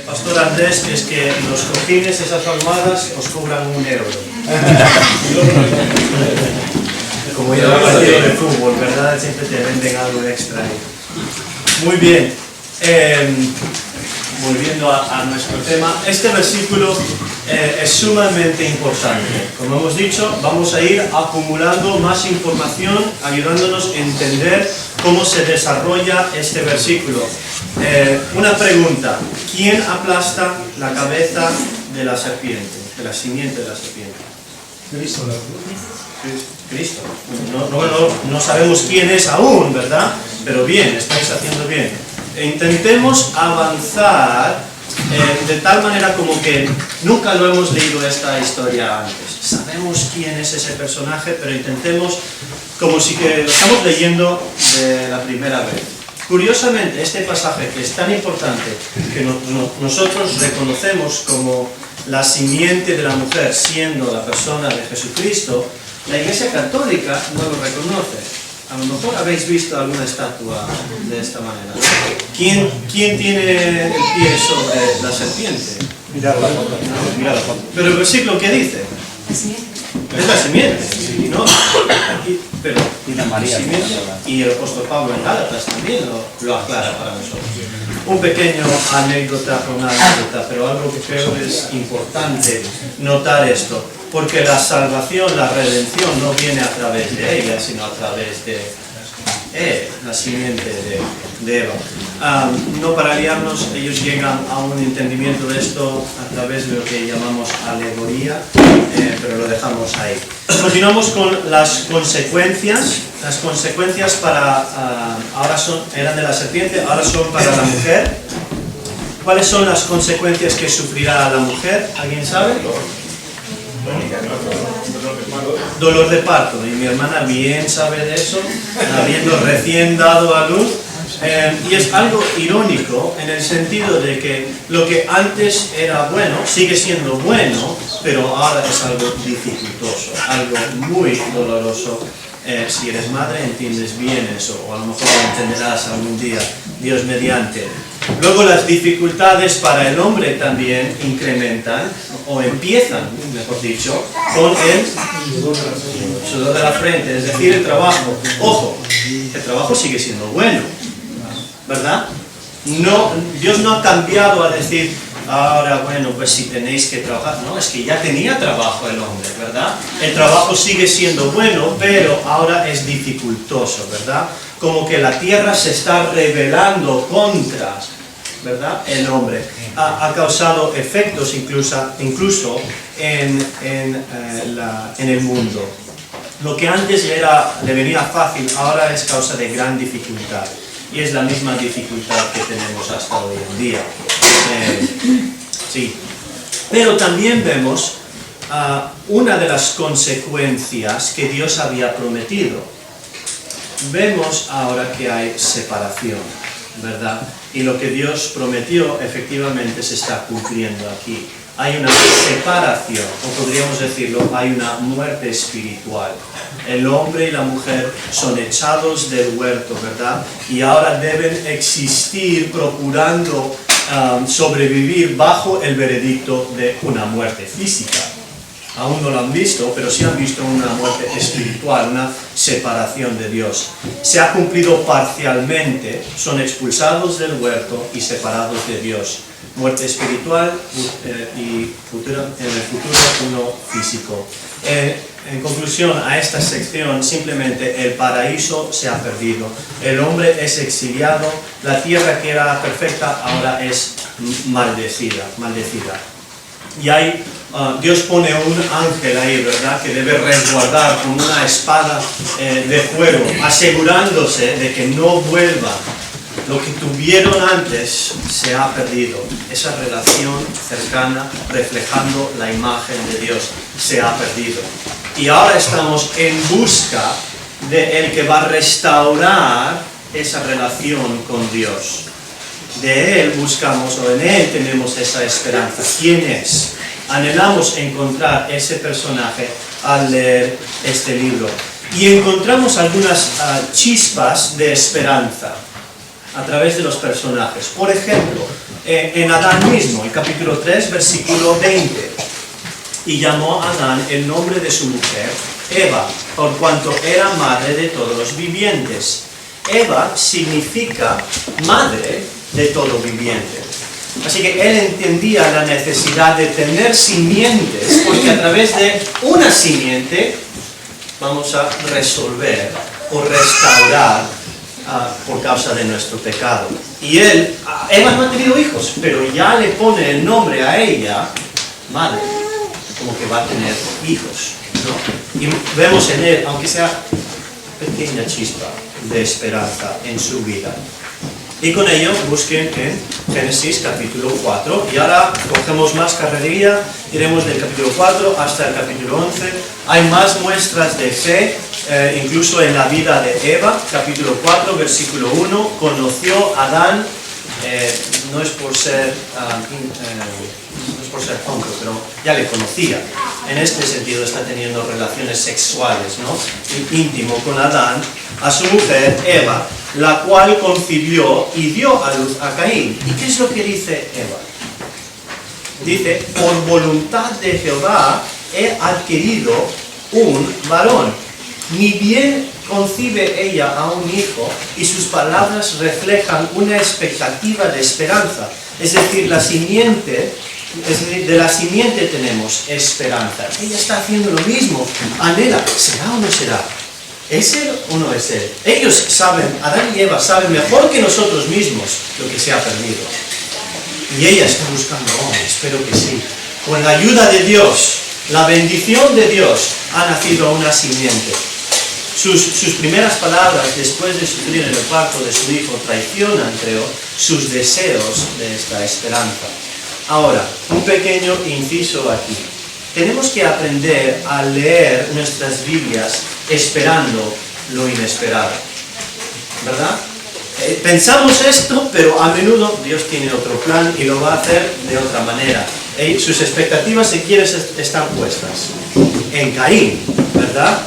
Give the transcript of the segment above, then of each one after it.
Pastor Andrés, es que los cojines, esas almohadas, os cobran €1. Como ir a un partido de fútbol, ¿verdad? Siempre te venden algo extra ahí. Muy bien. Volviendo a nuestro tema, este versículo es sumamente importante. Como hemos dicho, vamos a ir acumulando más información, ayudándonos a entender cómo se desarrolla este versículo. Una pregunta: ¿quién aplasta la cabeza de la serpiente, de la simiente de la serpiente? Cristo. No sabemos quién es aún, ¿verdad? Pero bien, estáis haciendo bien. Intentemos avanzar de tal manera como que nunca lo hemos leído esta historia antes. Sabemos quién es ese personaje, pero intentemos como si que lo estamos leyendo de la primera vez. Curiosamente, este pasaje, que es tan importante, que nosotros reconocemos como la simiente de la mujer siendo la persona de Jesucristo, la Iglesia Católica no lo reconoce. A lo mejor habéis visto alguna estatua de esta manera. ¿Quién tiene el pie sobre la serpiente? Mirad la foto. Mirad la foto. Pero el versículo, ¿qué dice? Es la simiente, ¿no? Pero Tiene María. y el apóstol Pablo en Gálatas también lo aclara para nosotros. Un pequeño anécdota, pero algo que creo es importante notar esto, porque la salvación, la redención no viene a través de ella, sino a través de la simiente de Eva. No para liarnos, ellos llegan a un entendimiento de esto a través de lo que llamamos alegoría, pero lo dejamos ahí. Continuamos con las consecuencias. Las consecuencias ahora eran de la serpiente, ahora son para la mujer. ¿Cuáles son las consecuencias que sufrirá la mujer? ¿Alguien sabe? Dolor de parto, y mi hermana bien sabe de eso, habiendo recién dado a luz. Y es algo irónico en el sentido de que lo que antes era bueno sigue siendo bueno, pero ahora es algo dificultoso, algo muy doloroso. Si eres madre entiendes bien eso, o a lo mejor lo entenderás algún día, Dios mediante. Luego las dificultades para el hombre también incrementan, o empiezan, mejor dicho, con el sudor de la frente, es decir, el trabajo. Ojo, el trabajo sigue siendo bueno, ¿verdad? Dios no ha cambiado a decir, ahora, bueno, pues si tenéis que trabajar. No, es que ya tenía trabajo el hombre, ¿verdad? El trabajo sigue siendo bueno, pero ahora es dificultoso, ¿verdad? Como que la tierra se está rebelando contra, ¿verdad?, el hombre. Ha causado efectos incluso en el mundo. Lo que antes le venía fácil, ahora es causa de gran dificultad. Y es la misma dificultad que tenemos hasta hoy en día. Sí. Pero también vemos una de las consecuencias que Dios había prometido. Vemos ahora que hay separación, ¿verdad? Y lo que Dios prometió efectivamente se está cumpliendo aquí. Hay una separación, o podríamos decirlo, hay una muerte espiritual. El hombre y la mujer son echados del huerto, ¿verdad? Y ahora deben existir procurando sobrevivir bajo el veredicto de una muerte física. Aún no lo han visto, pero sí han visto una muerte espiritual, una separación de Dios. Se ha cumplido parcialmente, son expulsados del huerto y separados de Dios. Muerte espiritual y en el futuro uno físico. En conclusión a esta sección, simplemente el paraíso se ha perdido. El hombre es exiliado, la tierra que era perfecta ahora es maldecida. Y Dios pone un ángel ahí, ¿verdad?, que debe resguardar con una espada de fuego, asegurándose de que no vuelva. Lo que tuvieron antes se ha perdido. Esa relación cercana, reflejando la imagen de Dios, se ha perdido. Y ahora estamos en busca de el que va a restaurar esa relación con Dios. De Él buscamos, o en Él tenemos esa esperanza. ¿Quién es? Anhelamos encontrar ese personaje al leer este libro. Y encontramos algunas chispas de esperanza a través de los personajes. Por ejemplo, en Adán mismo, el capítulo 3, versículo 20. Y llamó a Adán el nombre de su mujer, Eva, por cuanto era madre de todos los vivientes. Eva significa madre de todo viviente. Así que él entendía la necesidad de tener simientes, porque a través de una simiente vamos a resolver o restaurar por causa de nuestro pecado. Y Eva no ha tenido hijos, pero ya le pone el nombre a ella, madre, como que va a tener hijos, ¿no? Y vemos en él, aunque sea pequeña chispa de esperanza en su vida. Y con ello busquen en Génesis capítulo 4. Y ahora cogemos más carrerilla, iremos del capítulo 4 hasta el capítulo 11. Hay más muestras de fe, incluso en la vida de Eva. Capítulo 4, versículo 1. Conoció a Adán, no es por ser tonto, pero ya le conocía. En este sentido está teniendo relaciones sexuales, ¿no? Íntimo con Adán, a su mujer Eva, la cual concibió y dio a luz a Caín. ¿Y qué es lo que dice Eva? Dice, por voluntad de Jehová he adquirido un varón. Ni bien concibe ella a un hijo y sus palabras reflejan una expectativa de esperanza. Es decir, de la simiente tenemos esperanza. Ella está haciendo lo mismo. Anhela, ¿será o no será? ¿Es él o no es él? Ellos saben, Adán y Eva saben mejor que nosotros mismos lo que se ha perdido. Y ella está buscando, espero que sí. Con la ayuda de Dios, la bendición de Dios, ha nacido una simiente. Sus primeras palabras, después de sufrir en el parto de su hijo, traicionan, creo, sus deseos de esta esperanza. Ahora, un pequeño inciso aquí. Tenemos que aprender a leer nuestras Biblias esperando lo inesperado, ¿verdad? Pensamos esto, pero a menudo Dios tiene otro plan y lo va a hacer de otra manera. Sus expectativas, si quieres, están puestas en Caín, ¿verdad?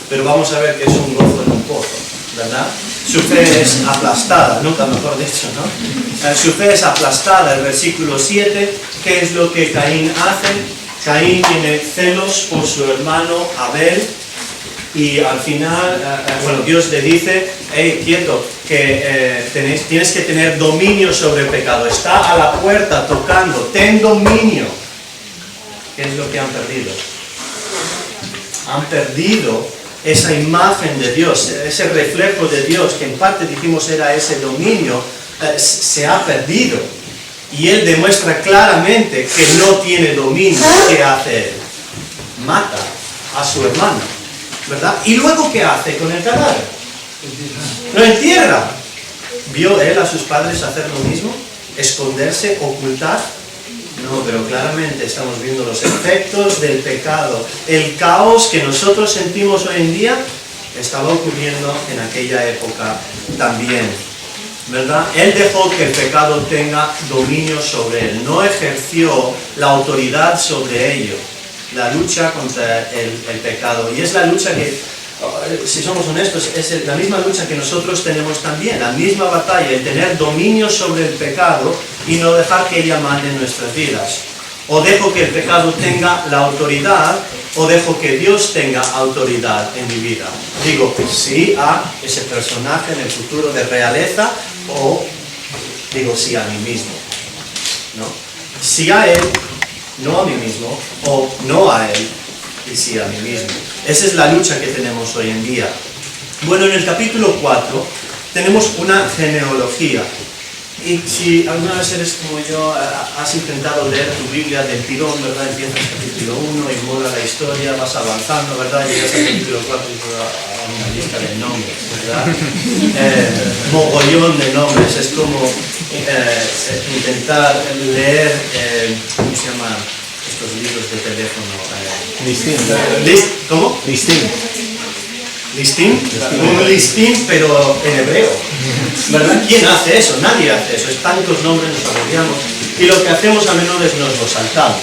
Pero vamos a ver que es un gozo en un pozo, ¿verdad? Su fe es aplastada, nunca mejor dicho, ¿no? Su fe es aplastada, el versículo 7, ¿qué es lo que Caín hace? Caín tiene celos por su hermano Abel y al final, Dios le dice, quieto, que tienes que tener dominio sobre el pecado. Está a la puerta tocando, ten dominio. ¿Qué es lo que han perdido? Han perdido esa imagen de Dios, ese reflejo de Dios, que en parte dijimos era ese dominio, se ha perdido. Y él demuestra claramente que no tiene dominio. ¿Qué hace él? Mata a su hermano, ¿verdad? ¿Y luego qué hace con el cadáver? Lo entierra. ¿Vio él a sus padres hacer lo mismo? ¿Esconderse, ocultar? No, pero claramente estamos viendo los efectos del pecado. El caos que nosotros sentimos hoy en día estaba ocurriendo en aquella época también, ¿verdad? Él dejó que el pecado tenga dominio sobre él. No ejerció la autoridad sobre ello. La lucha contra el pecado. Y es la lucha que, si somos honestos, es la misma lucha que nosotros tenemos también. La misma batalla, el tener dominio sobre el pecado y no dejar que ella mande en nuestras vidas. O dejo que el pecado tenga la autoridad, o dejo que Dios tenga autoridad en mi vida. Digo sí a ese personaje en el futuro de realeza, o digo sí a mí mismo, ¿no? Sí a él, no a mí mismo, o no a él y sí a mí mismo. Esa es la lucha que tenemos hoy en día. Bueno, en el capítulo 4 tenemos una genealogía. Y si alguna vez eres como yo, has intentado leer tu Biblia del tirón, ¿verdad? Empiezas el capítulo 1 y mola la historia, vas avanzando, ¿verdad? Llegas al capítulo 4 y a una lista de nombres, ¿verdad? Mogollón de nombres. Es como intentar leer, ¿cómo se llama? Estos libros de teléfono. Listín. ¿Cómo? Listín. ¿Listín? Un listín, pero en hebreo, ¿verdad? ¿Quién hace eso? Nadie hace eso. Es tantos nombres, nos agobiamos. Y lo que hacemos a menudo es nos lo saltamos,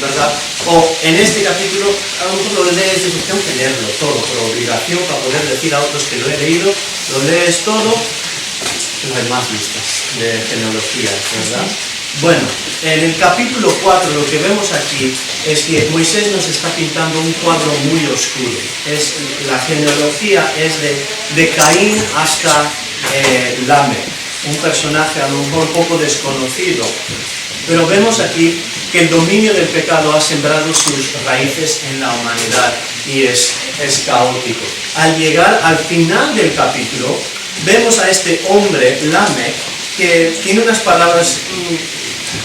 ¿verdad? O en este capítulo, a lo mejor lo lees y dices, tengo que leerlo todo, por obligación, para poder decir a otros que lo he leído. Lo lees todo, No hay más listas. de genealogías, ¿verdad? Bueno, en el capítulo 4 lo que vemos aquí es que Moisés nos está pintando un cuadro muy oscuro. La genealogía es de Caín hasta Lamec, un personaje a lo mejor un poco desconocido, pero vemos aquí que el dominio del pecado ha sembrado sus raíces en la humanidad y es caótico. Al llegar al final del capítulo, vemos a este hombre, Lamec, que tiene unas palabras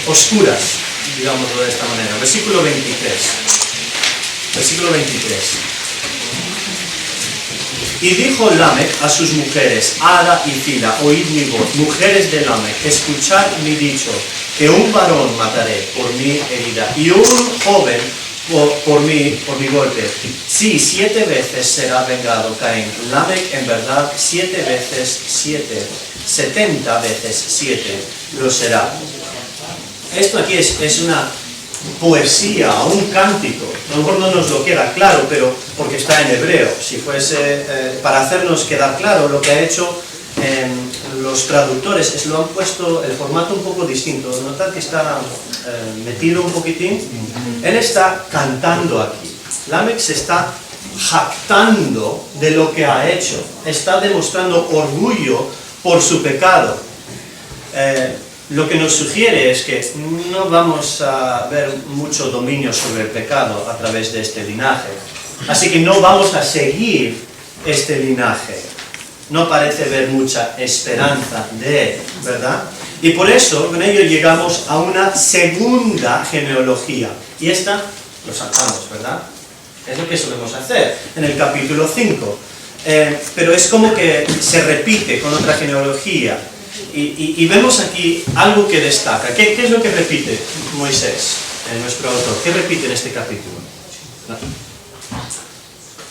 oscuras, digámoslo de esta manera. Versículo 23. Versículo 23. Y dijo Lamec a sus mujeres, Ada y Zila, oíd mi voz, mujeres de Lamec, escuchad mi dicho, que un varón mataré por mi herida, y un joven por mi golpe. Sí, 7 veces será vengado Caín. Lamec en verdad 7 veces 7, 70 veces 7 lo será. Esto aquí es una poesía, un cántico. A lo mejor no nos lo queda claro, pero porque está en hebreo. Si fuese para hacernos quedar claro, lo que ha hecho los traductores es lo han puesto el formato un poco distinto. Notad que está metido un poquitín. Él está cantando aquí. Lamec se está jactando de lo que ha hecho. Está demostrando orgullo por su pecado. Lo que nos sugiere es que no vamos a ver mucho dominio sobre el pecado a través de este linaje. Así que no vamos a seguir este linaje. No parece ver mucha esperanza de él, ¿verdad? Y por eso, con ello llegamos a una segunda genealogía. Y esta lo saltamos, ¿verdad? Es lo que solemos hacer en el capítulo 5. Pero es como que se repite con otra genealogía. Y vemos aquí algo que destaca. ¿Qué es lo que repite Moisés, nuestro autor? ¿Qué repite en este capítulo?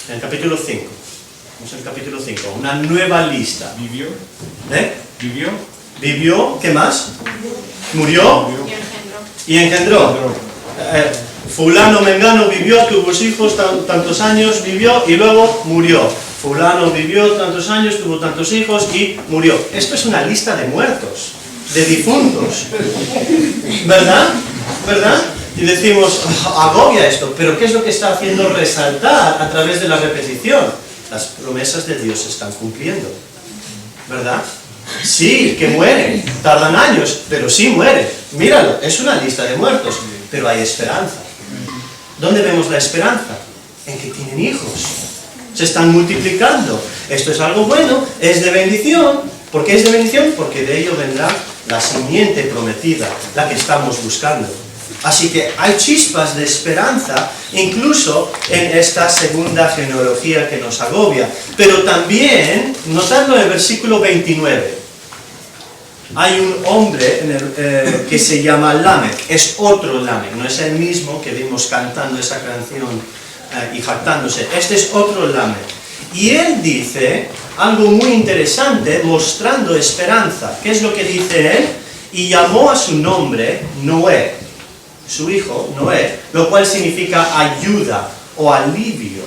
En el capítulo 5. Vamos al capítulo 5. Una nueva lista. ¿Vivió? ¿Vivió? ¿Vivió? ¿Qué más? ¿Murió? Y engendró. Fulano, Mengano vivió, tuvo hijos, tantos años vivió y luego murió. Fulano vivió tantos años, tuvo tantos hijos y murió. Esto es una lista de muertos, de difuntos. ¿Verdad? ¿Verdad? Y decimos, agobia esto, pero ¿qué es lo que está haciendo resaltar a través de la repetición? Las promesas de Dios se están cumpliendo. ¿Verdad? Sí, que mueren, tardan años, pero sí mueren. Míralo, es una lista de muertos, pero hay esperanza. ¿Dónde vemos la esperanza? En que tienen hijos. Se están multiplicando. Esto es algo bueno, es de bendición. ¿Por qué es de bendición? Porque de ello vendrá la simiente prometida, la que estamos buscando. Así que hay chispas de esperanza, incluso en esta segunda genealogía que nos agobia. Pero también, notadlo en el versículo 29. Hay un hombre que se llama Lamec, es otro Lamec, no es el mismo que vimos cantando esa canción y jactándose. Este es otro Lamec. Y él dice algo muy interesante, mostrando esperanza. ¿Qué es lo que dice él? Y llamó a su nombre Noé, su hijo Noé, lo cual significa ayuda o alivio,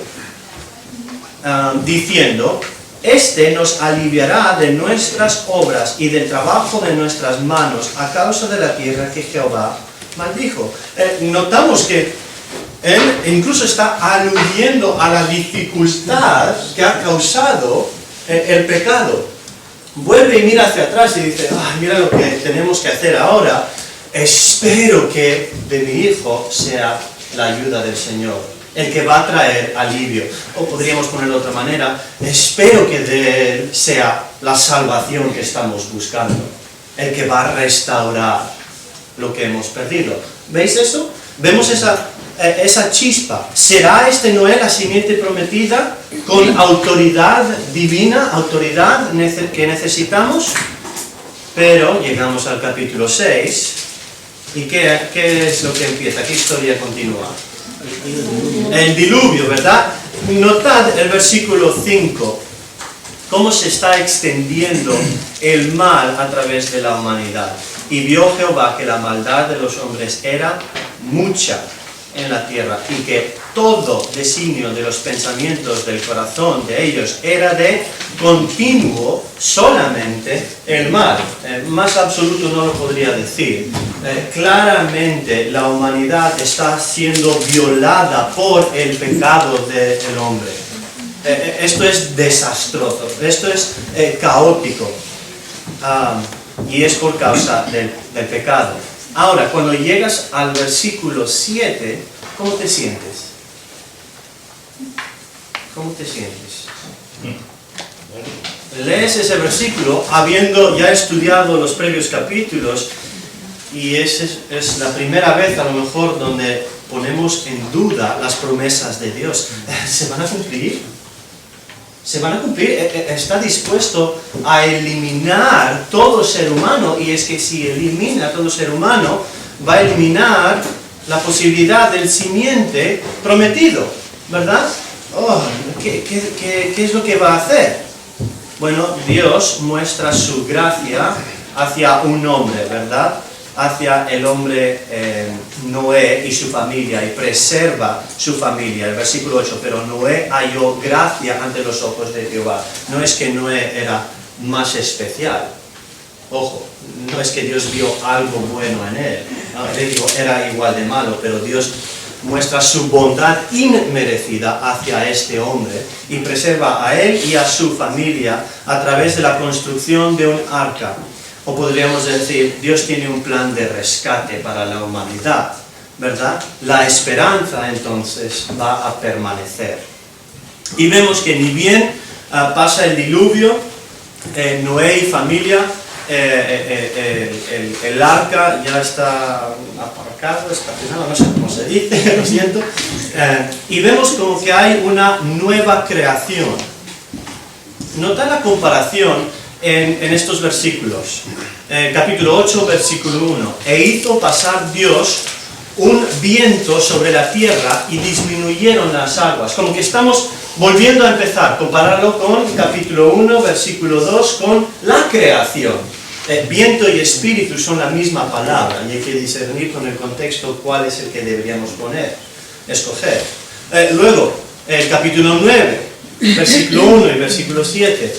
diciendo: este nos aliviará de nuestras obras y del trabajo de nuestras manos a causa de la tierra que Jehová maldijo. Notamos que él incluso está aludiendo a la dificultad que ha causado el pecado. Vuelve y mira hacia atrás y dice: mira lo que tenemos que hacer ahora. Espero que de mi hijo sea la ayuda del Señor, el que va a traer alivio. O podríamos ponerlo de otra manera: espero que de él sea la salvación que estamos buscando, el que va a restaurar lo que hemos perdido. ¿Veis eso? Vemos esa chispa. ¿Será este Noé la simiente prometida con autoridad divina, autoridad que necesitamos? Pero llegamos al capítulo 6 y ¿qué es lo que empieza? ¿Qué historia continúa? El diluvio, ¿verdad? Notad el versículo 5, cómo se está extendiendo el mal a través de la humanidad. Y vio Jehová que la maldad de los hombres era mucha en la tierra y que todo designio de los pensamientos del corazón de ellos era de continuo solamente el mal. Más absoluto no lo podría decir. Claramente la humanidad está siendo violada por el pecado del hombre. Esto es desastroso, esto es caótico, y es por causa del pecado. Ahora, cuando llegas al versículo 7, ¿cómo te sientes? ¿Cómo te sientes? Lees ese versículo habiendo ya estudiado los previos capítulos, y es la primera vez a lo mejor donde ponemos en duda las promesas de Dios. ¿Se van a cumplir? ¿Se van a cumplir? Está dispuesto a eliminar todo ser humano, y es que si elimina todo ser humano, va a eliminar la posibilidad del simiente prometido, ¿verdad? Oh, ¿qué es lo que va a hacer? Bueno, Dios muestra su gracia hacia un hombre, ¿verdad? Hacia el hombre Noé y su familia, y preserva su familia. El versículo 8, pero Noé halló gracia ante los ojos de Jehová. No es que Noé era más especial, ojo, no es que Dios vio algo bueno en él, era igual de malo, pero Dios muestra su bondad inmerecida hacia este hombre y preserva a él y a su familia a través de la construcción de un arca. O podríamos decir, Dios tiene un plan de rescate para la humanidad, ¿verdad? La esperanza entonces va a permanecer. Y vemos que ni bien pasa el diluvio, Noé y familia, el arca ya está aparcado, estacionado, no sé cómo se dice, lo siento, y vemos como que hay una nueva creación. Nota la comparación en estos versículos. Capítulo 8, versículo 1. E hizo pasar Dios un viento sobre la tierra y disminuyeron las aguas. Como que estamos volviendo a empezar, compararlo con capítulo 1, versículo 2, con la creación. Viento y espíritu son la misma palabra, y hay que discernir con el contexto cuál es el que deberíamos escoger. Luego, el capítulo 9, versículo 1 y versículo 7.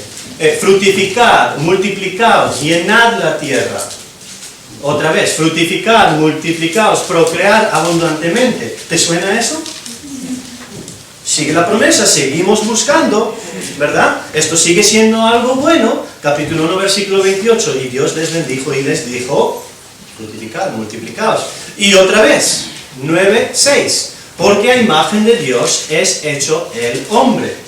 Fructificad, multiplicaos, llenad la tierra. Otra vez, fructificad, multiplicaos, procrear abundantemente. ¿Te suena eso? Sigue la promesa, seguimos buscando, ¿verdad? Esto sigue siendo algo bueno. Capítulo 1, versículo 28. Y Dios les bendijo y les dijo, fructificad, multiplicaos. Y otra vez, 9, 6. Porque a imagen de Dios es hecho el hombre.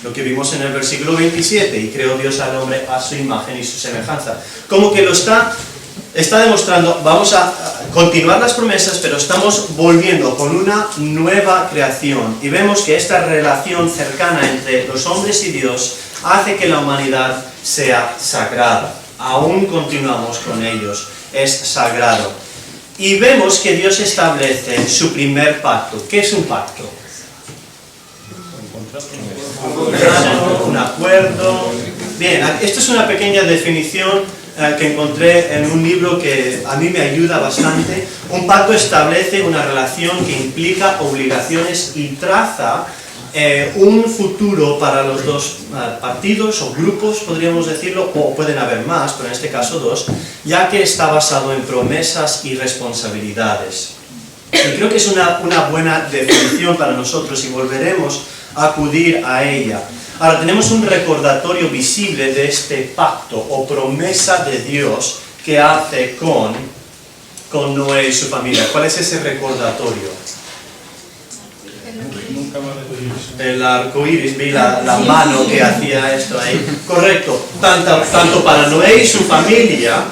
Lo que vimos en el versículo 27, y creó Dios al hombre a su imagen y su semejanza. Como que lo está demostrando, vamos a continuar las promesas, pero estamos volviendo con una nueva creación. Y vemos que esta relación cercana entre los hombres y Dios hace que la humanidad sea sagrada. Aún continuamos con ellos, es sagrado. Y vemos que Dios establece su primer pacto. ¿Qué es un pacto? Un acuerdo. Bien, esto es una pequeña definición que encontré en un libro que a mí me ayuda bastante. Un pacto establece una relación que implica obligaciones y traza un futuro para los dos partidos o grupos, podríamos decirlo, o pueden haber más, pero en este caso dos, ya que está basado en promesas y responsabilidades. Y creo que es una buena definición para nosotros, y volveremos a acudir a ella. Ahora, tenemos un recordatorio visible de este pacto o promesa de Dios que hace con Noé y su familia. ¿Cuál es ese recordatorio? El arco iris, vi la mano que hacía esto ahí. Correcto, tanto para Noé y su familia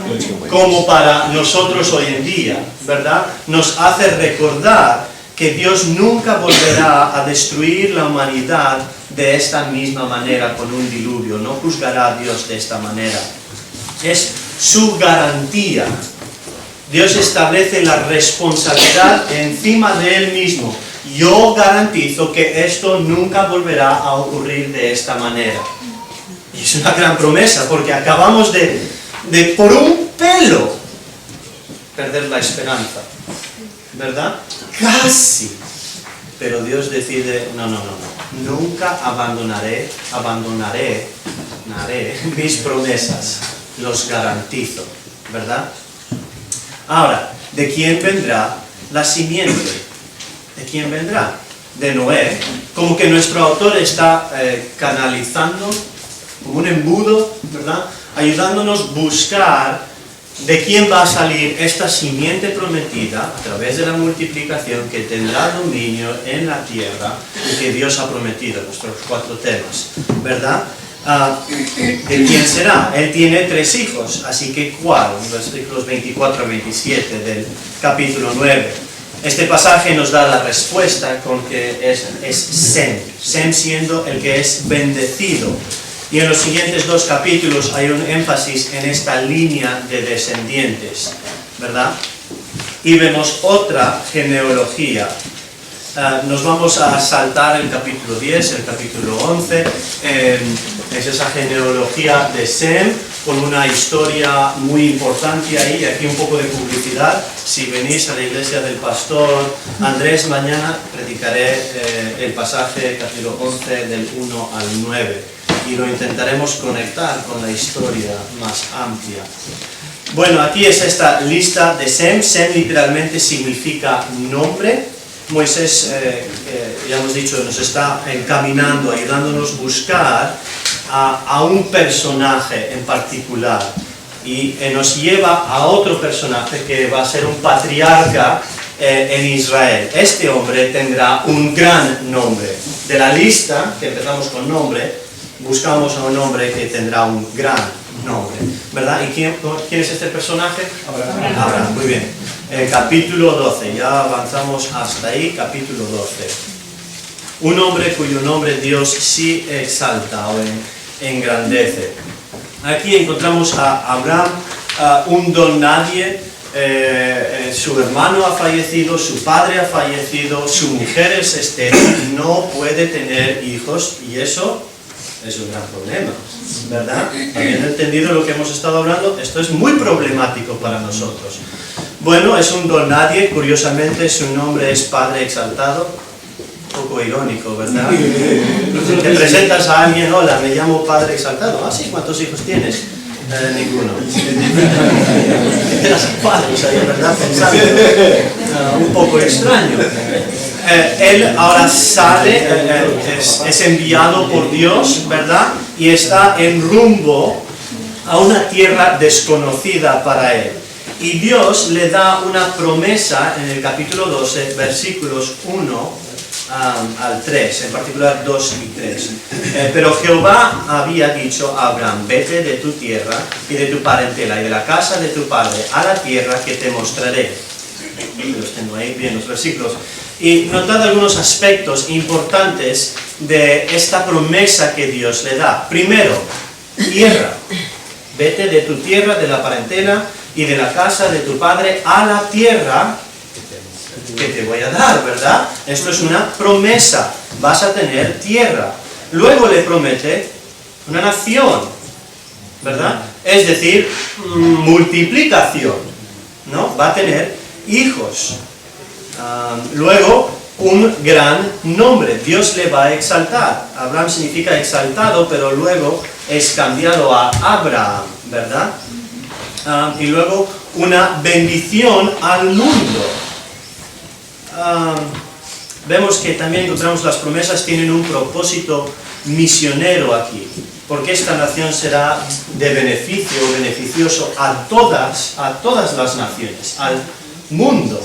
como para nosotros hoy en día, ¿verdad? Nos hace recordar que Dios nunca volverá a destruir la humanidad de esta misma manera con un diluvio. No juzgará a Dios de esta manera. Es su garantía. Dios establece la responsabilidad encima de Él mismo. Yo garantizo que esto nunca volverá a ocurrir de esta manera. Y es una gran promesa, porque acabamos de por un pelo perder la esperanza, ¿verdad? pero Dios decide, no, nunca abandonaré mis promesas, los garantizo, ¿verdad? Ahora, ¿de quién vendrá la simiente? ¿De quién vendrá? De Noé. Como que nuestro autor está canalizando como un embudo, ¿verdad? Ayudándonos a buscar de quién va a salir esta simiente prometida a través de la multiplicación que tendrá dominio en la tierra y que Dios ha prometido, nuestros 4 temas, ¿verdad? ¿De quién será? Él tiene 3 hijos, así que ¿cuál? Versículos 24 a 27 del capítulo 9. Este pasaje nos da la respuesta con que es Sem siendo el que es bendecido. Y en los siguientes 2 capítulos hay un énfasis en esta línea de descendientes, ¿verdad? Y vemos otra genealogía. Nos vamos a saltar el capítulo 10, el capítulo 11. Es esa genealogía de Sem, con una historia muy importante ahí. Aquí un poco de publicidad. Si venís a la iglesia del pastor Andrés, mañana predicaré el pasaje, capítulo 11, del 1 al 9. Y lo intentaremos conectar con la historia más amplia. Bueno, aquí es esta lista de Sem. Sem literalmente significa nombre. Moisés, ya hemos dicho, nos está encaminando, ayudándonos a buscar a un personaje en particular. Y nos lleva a otro personaje que va a ser un patriarca en Israel. Este hombre tendrá un gran nombre. De la lista, que empezamos con nombre, buscamos a un hombre que tendrá un gran nombre, ¿verdad? ¿Y quién es este personaje? Abraham, muy bien. Capítulo 12, ya avanzamos hasta ahí, capítulo 12. Un hombre cuyo nombre Dios sí exalta o engrandece. Aquí encontramos a Abraham, un don nadie. Su hermano ha fallecido, su padre ha fallecido, su mujer es estéril, no puede tener hijos, y eso es un gran problema, ¿verdad? Habiendo entendido lo que hemos estado hablando, esto es muy problemático para nosotros. Bueno, es un don nadie, curiosamente su nombre es Padre Exaltado. Un poco irónico, ¿verdad? Te presentas a alguien, hola, me llamo Padre Exaltado. Ah, sí, ¿cuántos hijos tienes? Ninguno. Eras padres ahí, ¿verdad? Pensando. Un poco extraño. Él ahora sale, es enviado por Dios, ¿verdad? Y está en rumbo a una tierra desconocida para él. Y Dios le da una promesa en el capítulo 12, versículos 1 al 3, en particular 2 y 3. Pero Jehová había dicho a Abraham, vete de tu tierra y de tu parentela y de la casa de tu padre a la tierra que te mostraré. Los tengo ahí bien los versículos. Y notad algunos aspectos importantes de esta promesa que Dios le da. Primero, tierra. Vete de tu tierra, de la parentela y de la casa de tu padre a la tierra que te voy a dar, ¿verdad? Esto es una promesa. Vas a tener tierra. Luego le promete una nación, ¿verdad? Es decir, multiplicación, ¿no? Va a tener hijos. Luego, un gran nombre. Dios le va a exaltar. Abraham significa exaltado, pero luego es cambiado a Abraham, ¿verdad? Y luego, una bendición al mundo. Vemos que también encontramos las promesas tienen un propósito misionero aquí, porque esta nación será de beneficio, beneficioso a todas las naciones, al mundo.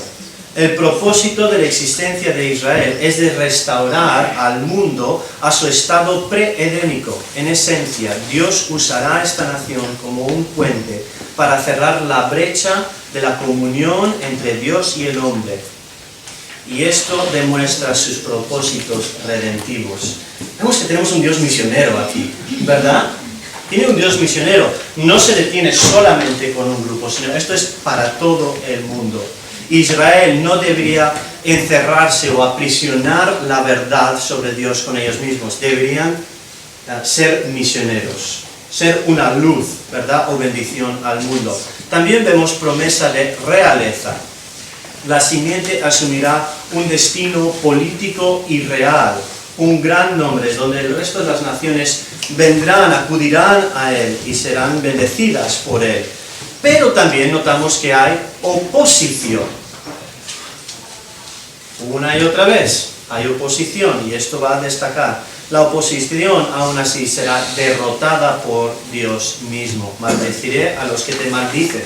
El propósito de la existencia de Israel es de restaurar al mundo a su estado preedénico. En esencia, Dios usará esta nación como un puente para cerrar la brecha de la comunión entre Dios y el hombre. Y esto demuestra sus propósitos redentivos. Vemos que tenemos un Dios misionero aquí, ¿verdad? Tiene un Dios misionero. No se detiene solamente con un grupo, sino esto es para todo el mundo. Israel no debería encerrarse o aprisionar la verdad sobre Dios con ellos mismos. Deberían ser misioneros, ser una luz, ¿verdad? O bendición al mundo. También vemos promesa de realeza. la simiente asumirá un destino político y real, un gran nombre, donde el resto de las naciones vendrán, acudirán a él y serán bendecidas por él. Pero también notamos que hay oposición. Una y otra vez hay oposición, y esto va a destacar. La oposición aún así será derrotada por Dios mismo. Maldeciré a los que te maldicen,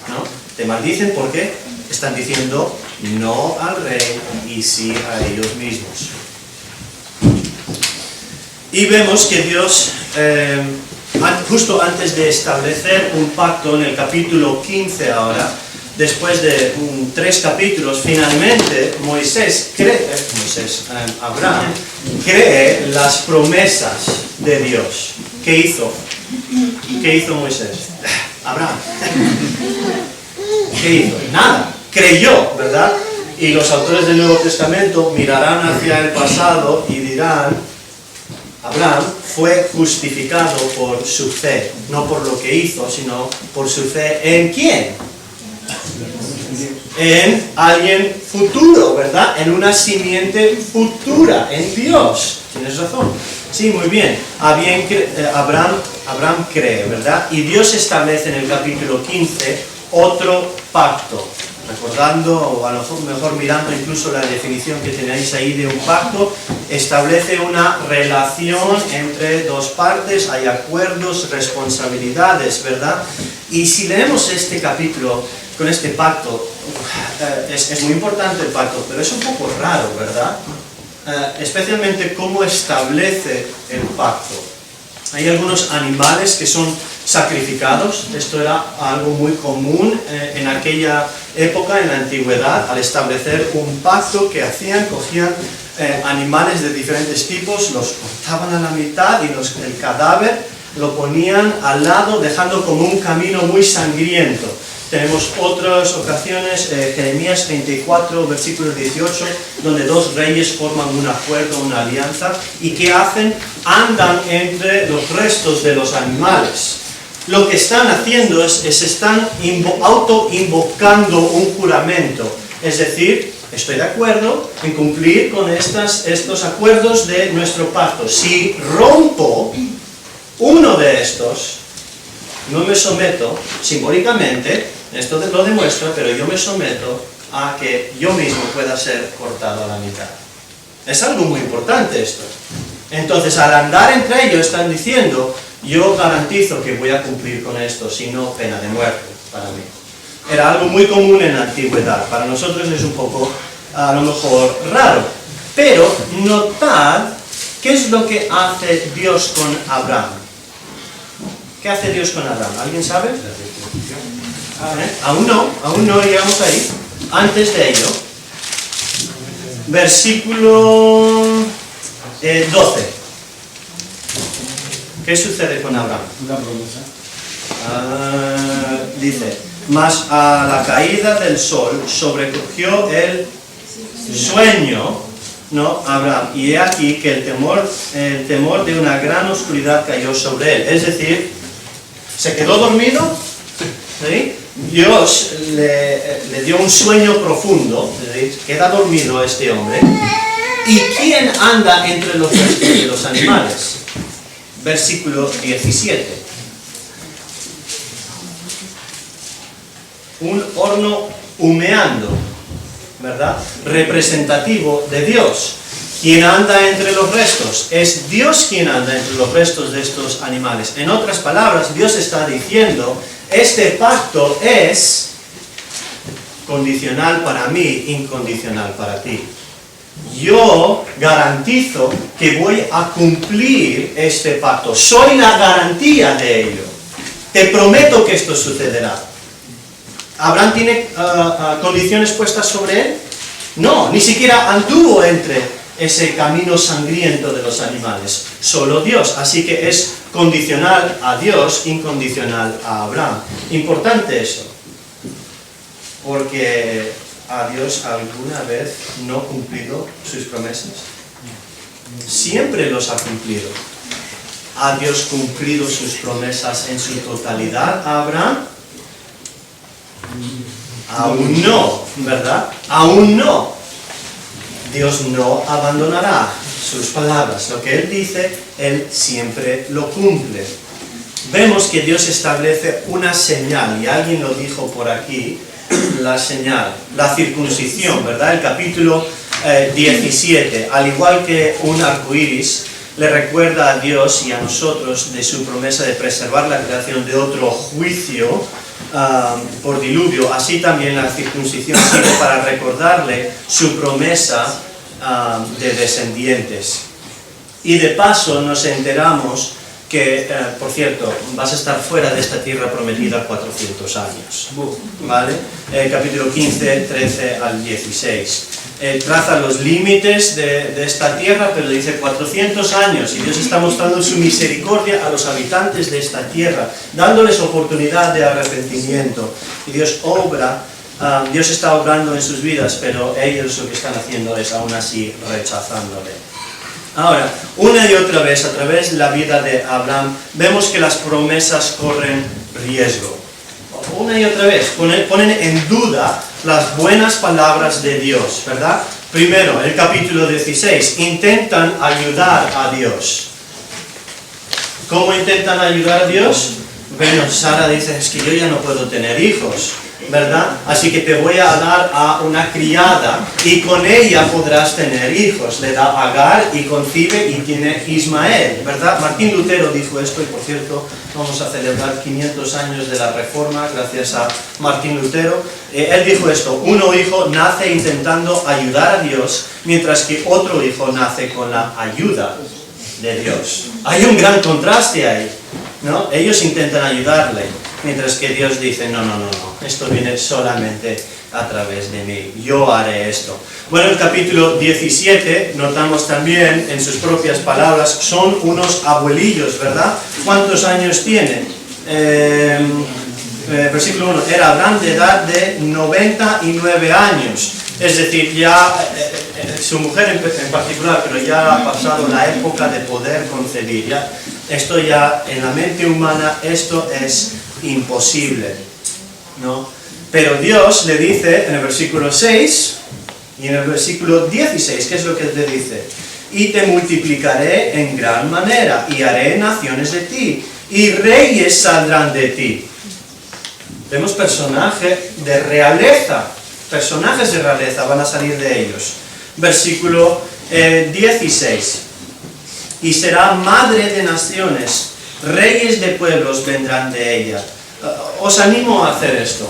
¿no? Te maldicen porque están diciendo no al rey y sí a ellos mismos. Y vemos que Dios, justo antes de establecer un pacto en el capítulo 15 ahora, después de 3 capítulos, finalmente Abraham cree las promesas de Dios. ¿Qué hizo? ¿Qué hizo Moisés? Abraham. ¿Qué hizo? Nada. Creyó, ¿verdad? Y los autores del Nuevo Testamento mirarán hacia el pasado y dirán: Abraham fue justificado por su fe, no por lo que hizo, sino por su fe ¿en quién? En alguien futuro, ¿verdad? En una simiente futura, en Dios. ¿Tienes razón? Sí, muy bien. Abraham cree, ¿verdad? Y Dios establece en el capítulo 15 otro pacto. Recordando, o a lo mejor mirando incluso la definición que tenéis ahí de un pacto, establece una relación entre dos partes, hay acuerdos, responsabilidades, ¿verdad? Y si leemos este capítulo con este pacto, es muy importante el pacto, pero es un poco raro, ¿verdad? Especialmente cómo establece el pacto. Hay algunos animales que son sacrificados. Esto era algo muy común en aquella época, en la antigüedad. Al establecer un pacto, que hacían, cogían animales de diferentes tipos, los cortaban a la mitad y el cadáver lo ponían al lado, dejando como un camino muy sangriento. Tenemos otras ocasiones, Jeremías 34, versículo 18, donde 2 reyes forman un acuerdo, una alianza, y ¿qué hacen? Andan entre los restos de los animales. Lo que están haciendo es están auto-invocando un juramento, es decir, estoy de acuerdo en cumplir con estos acuerdos de nuestro pacto. Si rompo uno de estos, no me someto, simbólicamente, esto lo demuestra, pero yo me someto a que yo mismo pueda ser cortado a la mitad. Es algo muy importante esto. Entonces, al andar entre ellos, están diciendo: yo garantizo que voy a cumplir con esto, si no, pena de muerte para mí. Era algo muy común en la antigüedad. Para nosotros es un poco, a lo mejor, raro. Pero notad qué es lo que hace Dios con Abraham. ¿Qué hace Dios con Abraham? ¿Alguien sabe? Aún no llegamos ahí. Antes de ello, versículo 12. ¿Qué sucede con Abraham? Una promesa. Dice: mas a la caída del sol sobrecogió el sueño, ¿no? Abraham, y he aquí que el temor de una gran oscuridad cayó sobre él. Es decir, se quedó dormido, ¿sí? Dios le dio un sueño profundo, ¿sí? Queda dormido este hombre. ¿Y quién anda entre los restos de los animales? Versículo 17. Un horno humeando, ¿verdad? Representativo de Dios. ¿Quién anda entre los restos? Es Dios quien anda entre los restos de estos animales. En otras palabras, Dios está diciendo: este pacto es condicional para mí, incondicional para ti. Yo garantizo que voy a cumplir este pacto. Soy la garantía de ello. Te prometo que esto sucederá. ¿Abraham tiene condiciones puestas sobre él? No, ni siquiera anduvo entre ese camino sangriento de los animales. Solo Dios. Así que es condicional a Dios, incondicional a Abraham. Importante eso. Porque ¿a Dios alguna vez no cumplido sus promesas? Siempre los ha cumplido. ¿Ha Dios cumplido sus promesas en su totalidad a Abraham? Aún no, ¿verdad? Aún no. Dios no abandonará sus palabras. Lo que Él dice, Él siempre lo cumple. Vemos que Dios establece una señal, y alguien lo dijo por aquí, la señal, la circuncisión, ¿verdad? El capítulo 17, al igual que un arco iris, le recuerda a Dios y a nosotros de su promesa de preservar la creación de otro juicio por diluvio. Así también la circuncisión sirve para recordarle su promesa de descendientes. Y de paso nos enteramos que, por cierto, vas a estar fuera de esta tierra prometida 400 años, ¿vale? Capítulo 15, 13 al 16. Traza los límites de esta tierra, pero dice 400 años, y Dios está mostrando su misericordia a los habitantes de esta tierra, dándoles oportunidad de arrepentimiento. Y Dios obra, Dios está obrando en sus vidas, pero ellos lo que están haciendo es aún así rechazándole. Ahora, una y otra vez, a través de la vida de Abraham, vemos que las promesas corren riesgo. Una y otra vez, ponen en duda las buenas palabras de Dios, ¿verdad? Primero, el capítulo 16, intentan ayudar a Dios. ¿Cómo intentan ayudar a Dios? Bueno, Sara dice, es que yo ya no puedo tener hijos, ¿verdad? Así que te voy a dar a una criada y con ella podrás tener hijos. Le da a Agar y concibe y tiene Ismael, ¿verdad? Martín Lutero dijo esto, y por cierto, vamos a celebrar 500 años de la Reforma gracias a Martín Lutero. Él dijo esto: un hijo nace intentando ayudar a Dios, mientras que otro hijo nace con la ayuda de Dios. Hay un gran contraste ahí, ¿no? Ellos intentan ayudarle, mientras que Dios dice, no, esto viene solamente a través de mí, yo haré esto. Bueno, el capítulo 17, notamos también en sus propias palabras, son unos abuelillos, ¿verdad? ¿Cuántos años tienen? Versículo 1, era Abraham de edad de 99 años, es decir, ya su mujer en particular, pero ya ha pasado la época de poder concebir, ya, esto ya en la mente humana, esto es imposible, ¿no? Pero Dios le dice en el versículo 6 y en el versículo 16, ¿qué es lo que le dice? Y te multiplicaré en gran manera, y haré naciones de ti, y reyes saldrán de ti. Vemos personajes de realeza van a salir de ellos. Versículo 16, y será madre de naciones, reyes de pueblos vendrán de ella. Os animo a hacer esto.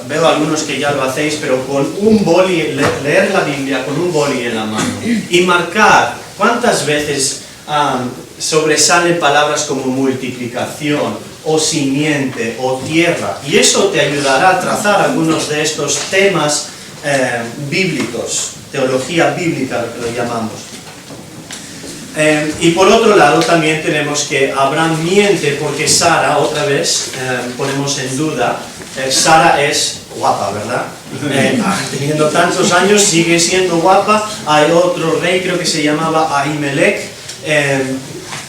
Veo algunos que ya lo hacéis, pero con un boli, leer la Biblia con un boli en la mano y marcar cuántas veces sobresalen palabras como multiplicación o simiente o tierra, y eso te ayudará a trazar algunos de estos temas bíblicos, teología bíblica lo llamamos. Y por otro lado también tenemos que Abraham miente porque Sara, otra vez ponemos en duda, Sara es guapa, ¿verdad? Teniendo tantos años sigue siendo guapa. Hay otro rey, creo que se llamaba Ahimelech,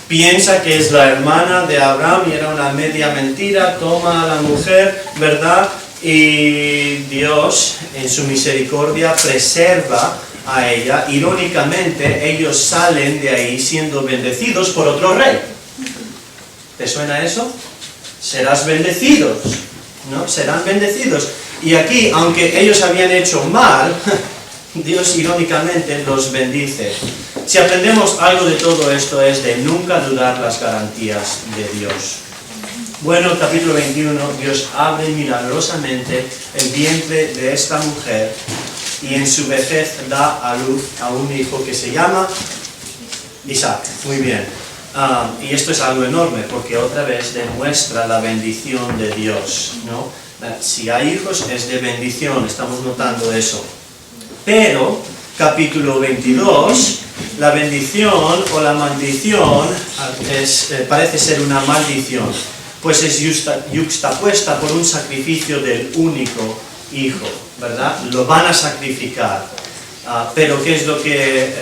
piensa que es la hermana de Abraham y era una media mentira, toma a la mujer, ¿verdad? Y Dios en su misericordia preserva a ella. Irónicamente, ellos salen de ahí siendo bendecidos por otro rey. ¿Te suena eso? Serás bendecidos, ¿no? Serán bendecidos. Y aquí, aunque ellos habían hecho mal, Dios irónicamente los bendice. Si aprendemos algo de todo esto es de nunca dudar las garantías de Dios. Bueno, el capítulo 21, Dios abre milagrosamente el vientre de esta mujer y en su vejez da a luz a un hijo que se llama Isaac. Muy bien. Y esto es algo enorme porque otra vez demuestra la bendición de Dios, ¿no? Si hay hijos es de bendición, estamos notando eso. Pero, capítulo 22, la bendición o la maldición parece ser una maldición, pues es yuxtapuesta por un sacrificio del único hijo, ¿verdad? Lo van a sacrificar. Pero ¿qué es lo que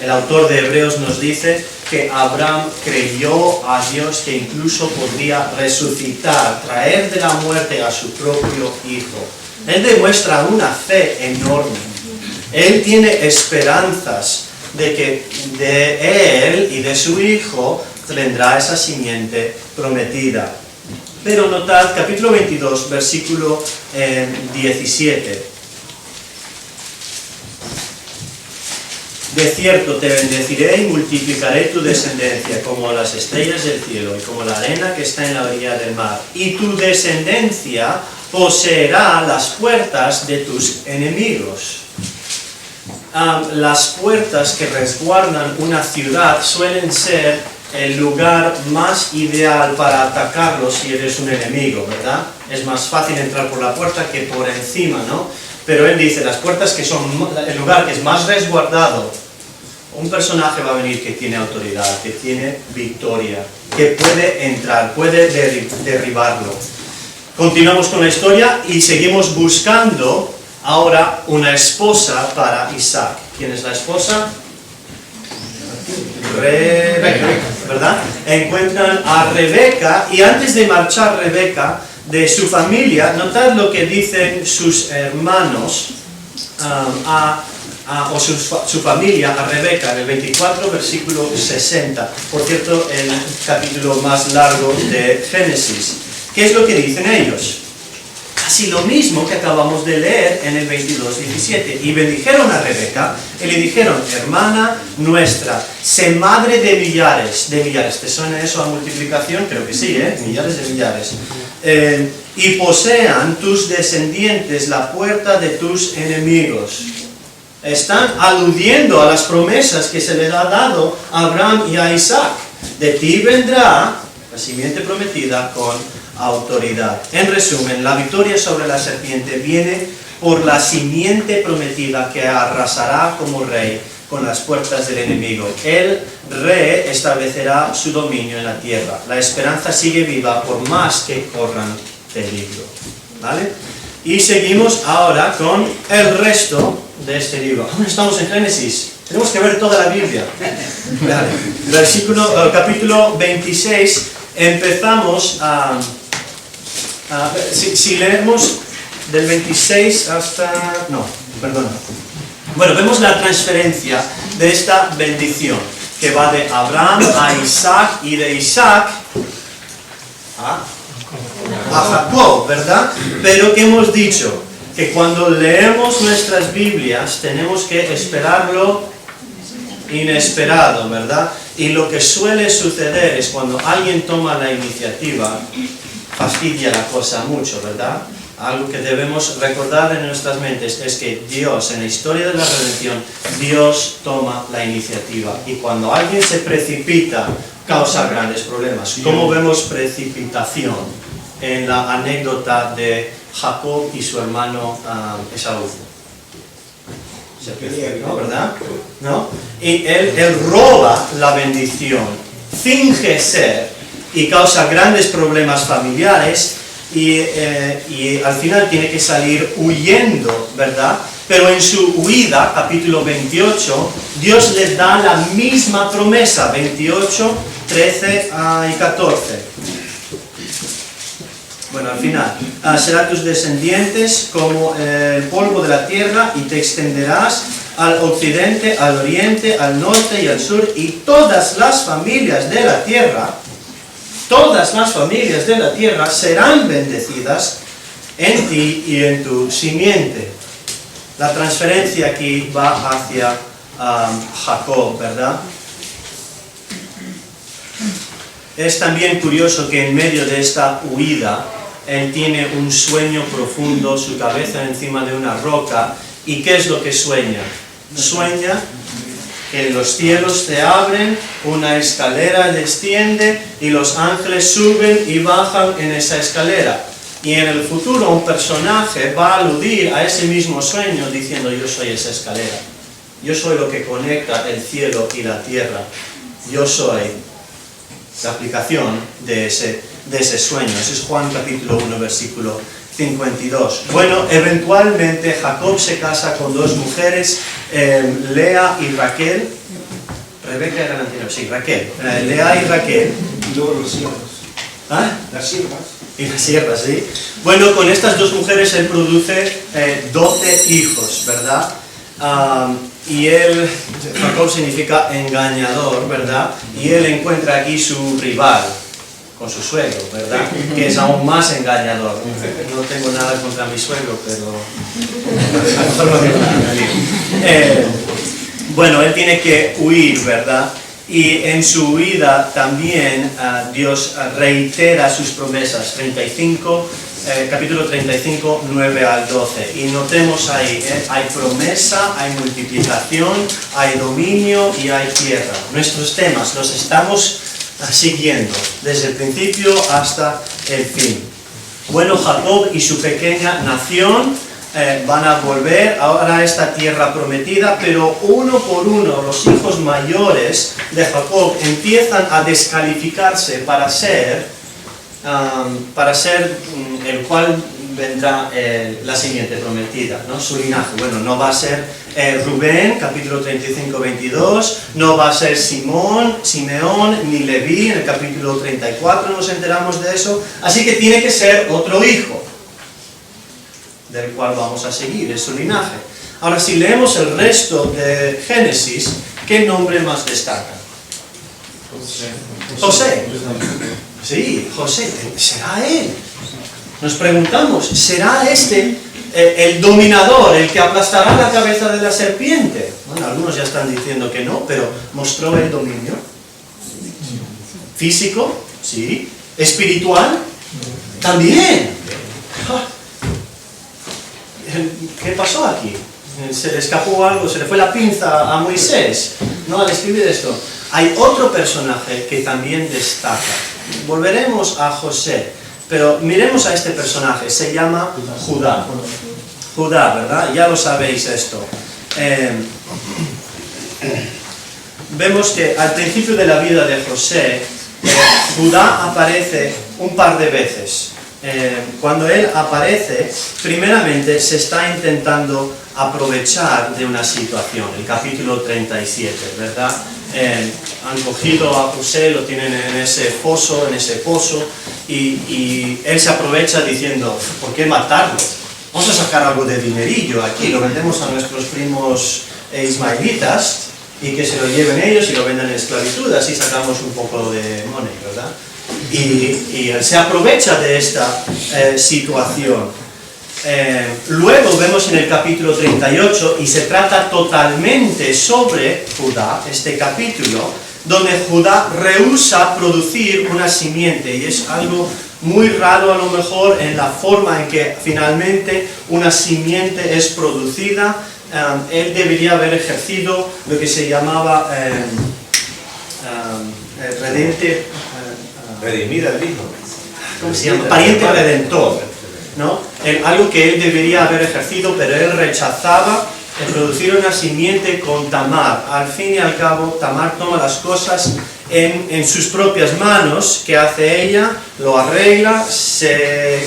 el autor de Hebreos nos dice? que Abraham creyó a Dios que incluso podría resucitar, traer de la muerte a su propio hijo. Él demuestra una fe enorme. Él tiene esperanzas de que de él y de su hijo vendrá esa simiente prometida. Pero notad, capítulo 22, versículo 17. De cierto te bendeciré y multiplicaré tu descendencia como las estrellas del cielo y como la arena que está en la orilla del mar. Y tu descendencia poseerá las puertas de tus enemigos. Las puertas que resguardan una ciudad suelen ser el lugar más ideal para atacarlo si eres un enemigo, ¿verdad? Es más fácil entrar por la puerta que por encima, ¿no? Pero él dice, las puertas que son el lugar que es más resguardado, un personaje va a venir que tiene autoridad, que tiene victoria, que puede entrar, puede derribarlo. Continuamos con la historia y seguimos buscando ahora una esposa para Isaac. ¿Quién es la esposa? Rebeca, ¿verdad? Encuentran a Rebeca y antes de marchar Rebeca de su familia, notad lo que dicen sus hermanos o su familia a Rebeca en el 24 versículo 60. Por cierto, el capítulo más largo de Génesis. ¿Qué es lo que dicen ellos? Casi lo mismo que acabamos de leer en el 22:17. Y bendijeron a Rebeca y le dijeron, hermana nuestra, sé madre de millares. ¿Te suena eso a multiplicación? Creo que sí, millares de millares. Y posean tus descendientes la puerta de tus enemigos. Están aludiendo a las promesas que se les ha dado a Abraham y a Isaac. De ti vendrá la simiente prometida con autoridad. En resumen, la victoria sobre la serpiente viene por la simiente prometida que arrasará como rey con las puertas del enemigo. El rey establecerá su dominio en la tierra. La esperanza sigue viva por más que corran peligro. ¿Vale? Y seguimos ahora con el resto de este libro. Aún estamos en Génesis. Tenemos que ver toda la Biblia. Vale. Capítulo 26. Empezamos si leemos del 26 hasta... No, perdona. Bueno, vemos la transferencia de esta bendición que va de Abraham a Isaac y de Isaac a Jacob, ¿verdad? Pero que hemos dicho que cuando leemos nuestras Biblias tenemos que esperar lo inesperado, ¿verdad? Y lo que suele suceder es cuando alguien toma la iniciativa, fastidia la cosa mucho, ¿verdad? Algo que debemos recordar en nuestras mentes es que Dios, en la historia de la redención, Dios toma la iniciativa. Y cuando alguien se precipita, causa grandes problemas. ¿Cómo vemos precipitación en la anécdota de Jacob y su hermano Esaú? Se precipitan, ¿no? ¿Verdad? ¿No? Y él roba la bendición, finge ser y causa grandes problemas familiares y al final tiene que salir huyendo, ¿verdad? Pero en su huida, capítulo 28, Dios les da la misma promesa, 28, 13 y 14. Bueno, al final, serán tus descendientes como el polvo de la tierra y te extenderás al occidente, al oriente, al norte y al sur y todas las familias de la tierra serán bendecidas en ti y en tu simiente. La transferencia aquí va hacia Jacob, ¿verdad? Es también curioso que en medio de esta huida, él tiene un sueño profundo, su cabeza encima de una roca. ¿Y qué es lo que sueña? Sueña que los cielos se abren, una escalera desciende y los ángeles suben y bajan en esa escalera. Y en el futuro un personaje va a aludir a ese mismo sueño diciendo: yo soy esa escalera, yo soy lo que conecta el cielo y la tierra, yo soy la aplicación de ese sueño. Ese es Juan capítulo 1 versículo 52. Bueno, eventualmente Jacob se casa con dos mujeres, Lea y Raquel. Rebeca era la anterior, sí, Raquel. Lea y Raquel. Y luego los siervos. ¿Ah? Las siervas. Y la sierra, ¿sí? Bueno, con estas dos mujeres él produce 12 hijos, ¿verdad? Y él, Jacob significa engañador, ¿verdad? Y él encuentra aquí su rival, con su suegro, ¿verdad? Que es aún más engañador. No tengo nada contra mi suegro, pero... bueno, él tiene que huir, ¿verdad? Y en su huida también Dios reitera sus promesas, capítulo 35, 9 al 12. Y notemos ahí, hay promesa, hay multiplicación, hay dominio y hay tierra. Nuestros temas los estamos siguiendo desde el principio hasta el fin. Bueno, Jacob y su pequeña nación van a volver ahora a esta tierra prometida, pero uno por uno los hijos mayores de Jacob empiezan a descalificarse para ser el cual vendrá la simiente prometida, ¿no? Su linaje. Bueno, no va a ser Rubén, capítulo 35, 22, no va a ser Simeón, ni Leví, en el capítulo 34 nos enteramos de eso, así que tiene que ser otro hijo, del cual vamos a seguir, es su linaje. Ahora, si leemos el resto de Génesis, ¿qué nombre más destaca? José. Sí, José, ¿será él? Nos preguntamos, ¿será este el dominador, el que aplastará la cabeza de la serpiente? Bueno, algunos ya están diciendo que no, pero ¿mostró el dominio? ¿Físico? Sí. ¿Espiritual? También. ¿Qué pasó aquí? ¿Se le escapó algo? ¿Se le fue la pinza a Moisés? No, al escribir esto. Hay otro personaje que también destaca. Volveremos a José, pero miremos a este personaje. Se llama Judá. Judá, ¿verdad? Ya lo sabéis esto. Vemos que al principio de la vida de José, Judá aparece un par de veces. Cuando él aparece, primeramente se está intentando aprovechar de una situación, el capítulo 37, ¿verdad? Han cogido a José, lo tienen en ese pozo, y él se aprovecha diciendo, ¿por qué matarlo? Vamos a sacar algo de dinerillo aquí, lo vendemos a nuestros primos ismaelitas, y que se lo lleven ellos y lo vendan en esclavitud, así sacamos un poco de money, ¿verdad? Y él se aprovecha de esta situación. Luego vemos en el capítulo 38, y se trata totalmente sobre Judá, este capítulo, donde Judá rehúsa producir una simiente, y es algo muy raro a lo mejor en la forma en que finalmente una simiente es producida. Él debería haber ejercido lo que se llamaba Redimir al hijo. ¿Cómo se llama? Pariente redentor, ¿no? Algo que él debería haber ejercido, pero él rechazaba producir una simiente con Tamar. Al fin y al cabo, Tamar toma las cosas en sus propias manos. ¿Qué hace ella? Lo arregla, se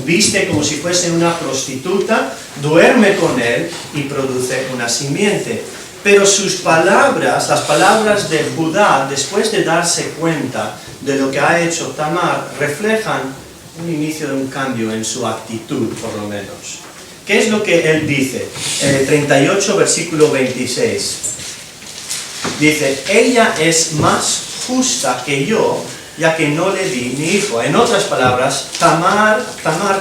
viste como si fuese una prostituta, duerme con él y produce una simiente. Pero sus palabras, las palabras de Judá, después de darse cuenta de lo que ha hecho Tamar, reflejan un inicio de un cambio en su actitud, por lo menos. ¿Qué es lo que él dice? En el 38, versículo 26. Dice, ella es más justa que yo, ya que no le di mi hijo. En otras palabras, Tamar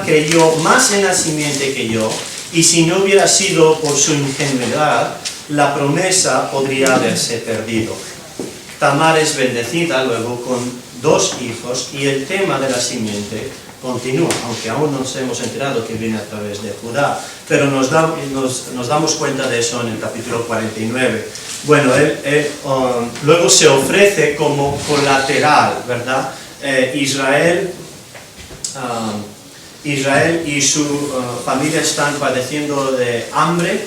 creyó más en la simiente que yo, y si no hubiera sido por su ingenuidad, la promesa podría haberse perdido. Tamar es bendecida luego con 2 hijos, y el tema de la simiente continúa, aunque aún no nos hemos enterado que viene a través de Judá, pero nos damos cuenta de eso en el capítulo 49. Bueno, él luego se ofrece como colateral, ¿verdad? Israel y su familia están padeciendo de hambre.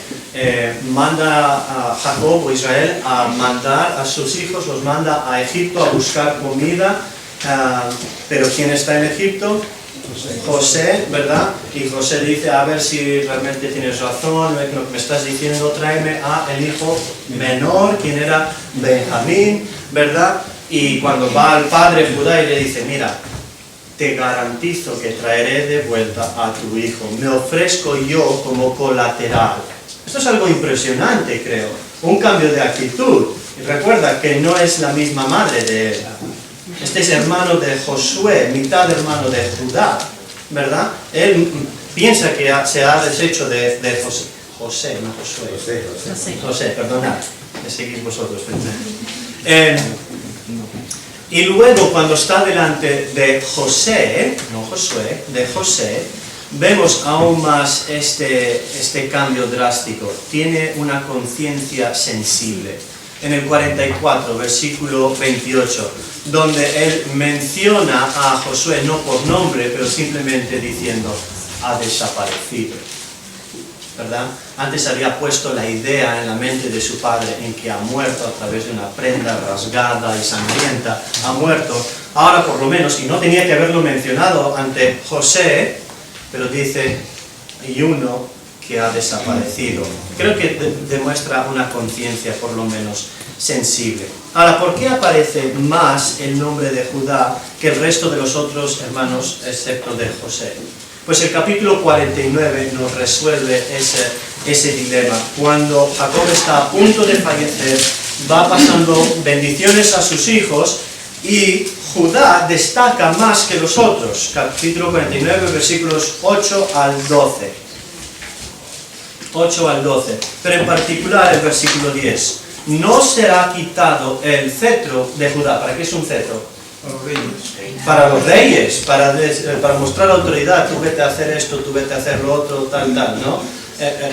Manda a Jacob o Israel a mandar a sus hijos, los manda a Egipto a buscar comida, pero ¿quién está en Egipto? José, ¿verdad? Y José dice, a ver si realmente tienes razón, lo que me estás diciendo, tráeme a el hijo menor, quien era Benjamín, ¿verdad? Y cuando va al padre Judá y le dice, mira, te garantizo que traeré de vuelta a tu hijo, me ofrezco yo como colateral. Esto es algo impresionante, creo, un cambio de actitud. Y recuerda que no es la misma madre de él. Este es hermano de Josué, mitad hermano de Judá, ¿verdad? Él piensa que se ha deshecho de José, no Josué. José, perdonad, me seguís vosotros. Y luego cuando está delante de José, no Josué, de José, vemos aún más este cambio drástico. Tiene una conciencia sensible. En el 44, versículo 28, donde él menciona a Josué no por nombre, pero simplemente diciendo, ha desaparecido, ¿verdad? Antes había puesto la idea en la mente de su padre en que ha muerto a través de una prenda rasgada y sangrienta, ha muerto. Ahora por lo menos, y no tenía que haberlo mencionado ante José, pero dice, y uno que ha desaparecido. Creo que demuestra una conciencia por lo menos sensible. Ahora, ¿por qué aparece más el nombre de Judá que el resto de los otros hermanos excepto de José? Pues el capítulo 49 nos resuelve ese dilema. Cuando Jacob está a punto de fallecer, va pasando bendiciones a sus hijos y Judá destaca más que los otros. Capítulo 49, versículos 8 al 12. 8 al 12, pero en particular el versículo 10. No será quitado el cetro de Judá. ¿Para qué es un cetro? Para los reyes, para mostrar autoridad. Tú vete a hacer esto, tú vete a hacer lo otro, tal, ¿no?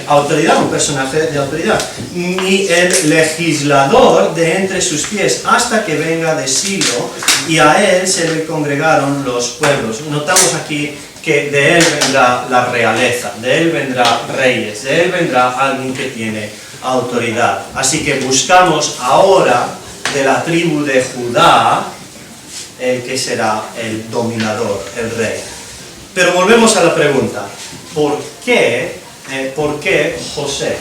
Autoridad, un personaje de autoridad. Ni el legislador de entre sus pies, hasta que venga de Silo, y a él se le congregaron los pueblos. Notamos aquí que de él vendrá la realeza, de él vendrá reyes, de él vendrá alguien que tiene autoridad. Así que buscamos ahora de la tribu de Judá el que será el dominador, el rey. Pero volvemos a la pregunta, ¿por qué José?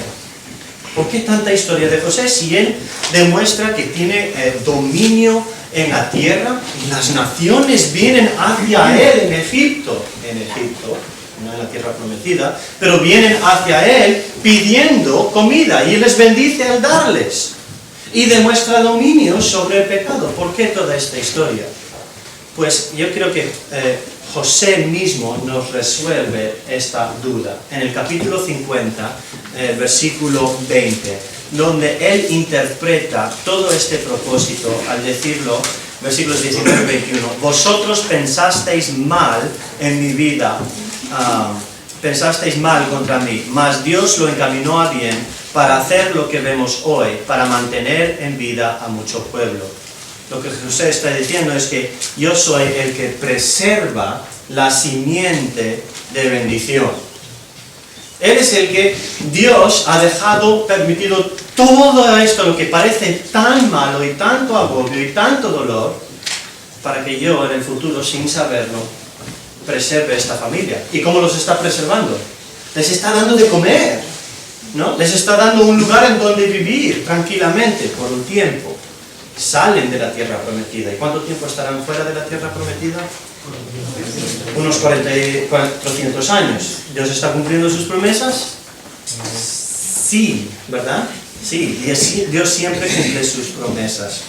¿Por qué tanta historia de José si él demuestra que tiene dominio en la tierra? Las naciones vienen hacia él en Egipto, no en la tierra prometida, pero vienen hacia él pidiendo comida y él les bendice al darles y demuestra dominio sobre el pecado. ¿Por qué toda esta historia? Pues yo creo que José mismo nos resuelve esta duda. En el capítulo 50, versículo 20, donde él interpreta todo este propósito al decirlo, versículos 19 y 21, vosotros pensasteis mal en mi vida, pensasteis mal contra mí, mas Dios lo encaminó a bien para hacer lo que vemos hoy, para mantener en vida a mucho pueblo. Lo que José está diciendo es que yo soy el que preserva la simiente de bendición. Él es el que Dios ha permitido todo esto, lo que parece tan malo y tanto agobio y tanto dolor, para que yo en el futuro, sin saberlo, preserve esta familia. ¿Y cómo los está preservando? Les está dando de comer, ¿no? Les está dando un lugar en donde vivir tranquilamente por un tiempo. Salen de la tierra prometida. ¿Y cuánto tiempo estarán fuera de la tierra prometida? Unos 400 años. ¿Dios está cumpliendo sus promesas? Sí, ¿verdad? Sí, Dios siempre cumple sus promesas.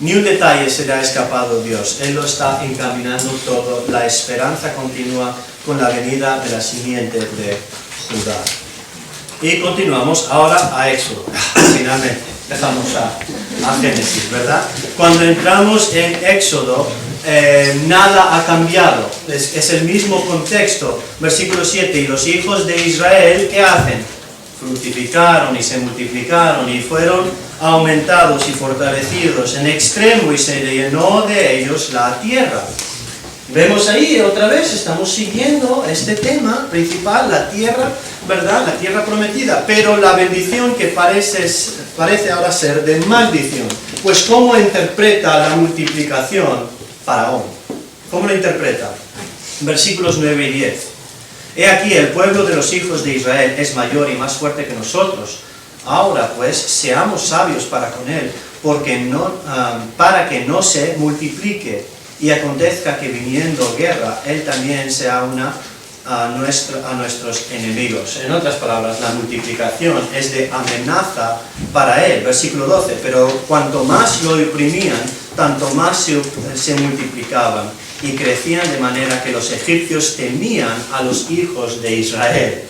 Ni un detalle se le ha escapado a Dios. Él lo está encaminando todo. La esperanza continúa con la venida de la simiente de Judá. Y continuamos ahora a Éxodo. Finalmente, dejamos a Génesis, ¿verdad? Cuando entramos en Éxodo, nada ha cambiado. Es el mismo contexto. Versículo 7. Y los hijos de Israel, ¿qué hacen? Fructificaron y se multiplicaron y fueron aumentados y fortalecidos en extremo y se llenó de ellos la tierra. Vemos ahí otra vez, estamos siguiendo este tema principal, la tierra, ¿verdad? La tierra prometida, pero la bendición que parece ahora ser de maldición. Pues ¿cómo interpreta la multiplicación Faraón? ¿Cómo lo interpreta? Versículos 9 y 10. He aquí, el pueblo de los hijos de Israel es mayor y más fuerte que nosotros. Ahora pues, seamos sabios para con él, para que no se multiplique y acontezca que viniendo guerra, él también se una a nuestros enemigos. En otras palabras, la multiplicación es de amenaza para él. Versículo 12. Pero cuanto más lo oprimían, tanto más se multiplicaban y crecían, de manera que los egipcios temían a los hijos de Israel.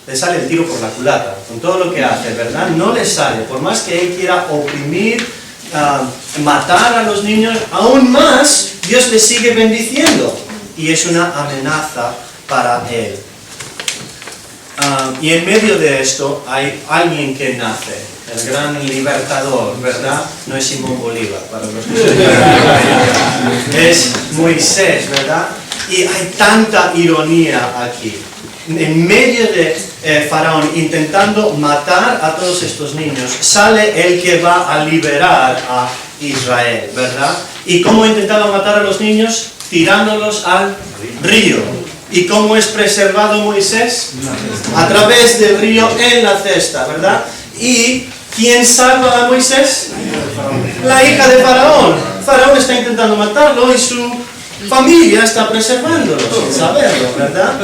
Le sale el tiro por la culata, con todo lo que hace, ¿verdad? No le sale, por más que él quiera oprimir, matar a los niños, aún más Dios le sigue bendiciendo, y es una amenaza para él. Y en medio de esto hay alguien que nace, el gran libertador, ¿verdad? No es Simón Bolívar, para los que es Moisés, ¿verdad? Y hay tanta ironía aquí. En medio de Faraón intentando matar a todos estos niños, sale el que va a liberar a Israel, ¿verdad? ¿Y cómo intentaba matar a los niños? Tirándolos al río. ¿Y cómo es preservado Moisés? A través del río en la cesta, ¿verdad? ¿Y quién salva a Moisés? La hija de Faraón. Faraón está intentando matarlo y su familia está preservándolo, sin saberlo, ¿verdad?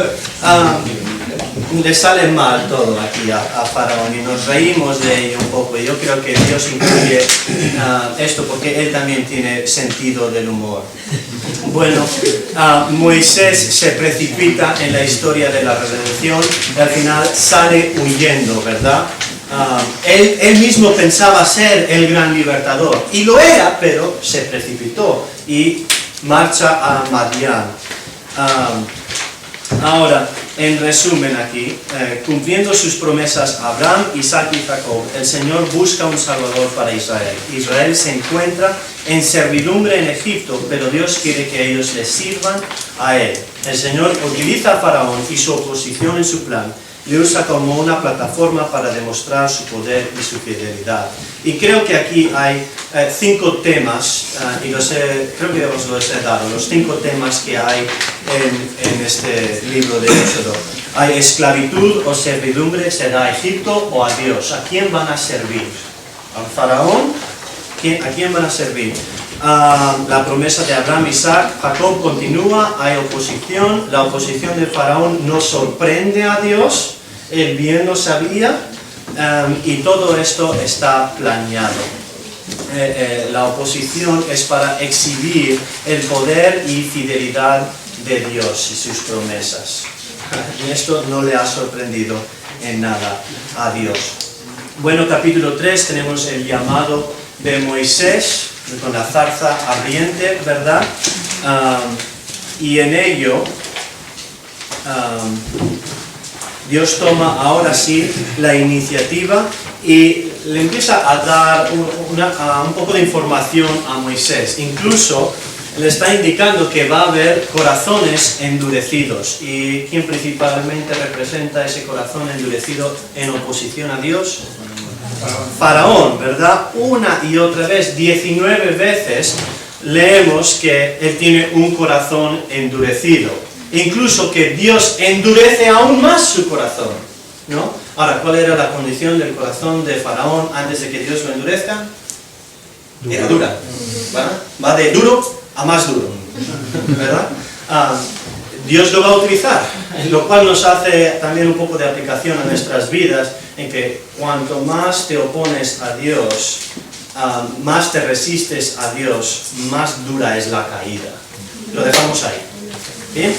Le sale mal todo aquí a Faraón y nos reímos de ello un poco. Yo creo que Dios incluye esto porque Él también tiene sentido del humor. Bueno, Moisés se precipita en la historia de la redención y al final sale huyendo, ¿verdad? Él mismo pensaba ser el gran libertador y lo era, pero se precipitó y marcha a Madián. Ahora, en resumen aquí, cumpliendo sus promesas a Abraham, Isaac y Jacob, el Señor busca un Salvador para Israel. Israel se encuentra en servidumbre en Egipto, pero Dios quiere que ellos le sirvan a Él. El Señor utiliza a Faraón y su oposición en su plan, le usa como una plataforma para demostrar su poder y su fidelidad. Y creo que aquí hay 5 temas, y creo que os los he dado, los 5 temas que hay en este libro de Éxodo. Hay esclavitud o servidumbre, será a Egipto o a Dios. ¿A quién van a servir? ¿Al Faraón? ¿A quién van a servir? La promesa de Abraham, Isaac, Jacob continúa, hay oposición. La oposición de Faraón no sorprende a Dios, él bien lo sabía, y todo esto está planeado. La oposición es para exhibir el poder y fidelidad de Dios y sus promesas. Y esto no le ha sorprendido en nada a Dios. Bueno, capítulo 3 tenemos el llamado de Moisés con la zarza ardiente, ¿verdad? Y en ello Dios toma ahora sí la iniciativa y le empieza a dar un poco de información a Moisés. Incluso le está indicando que va a haber corazones endurecidos. ¿Y quién principalmente representa ese corazón endurecido en oposición a Dios? Faraón, ¿verdad? Una y otra vez, 19 veces, leemos que él tiene un corazón endurecido. Incluso que Dios endurece aún más su corazón, ¿no? Ahora, ¿cuál era la condición del corazón de Faraón antes de que Dios lo endurezca? Era dura, ¿verdad? Va de duro a más duro, ¿verdad? Dios lo va a utilizar, lo cual nos hace también un poco de aplicación a nuestras vidas, en que cuanto más te opones a Dios, más te resistes a Dios, más dura es la caída. Lo dejamos ahí. ¿Bien?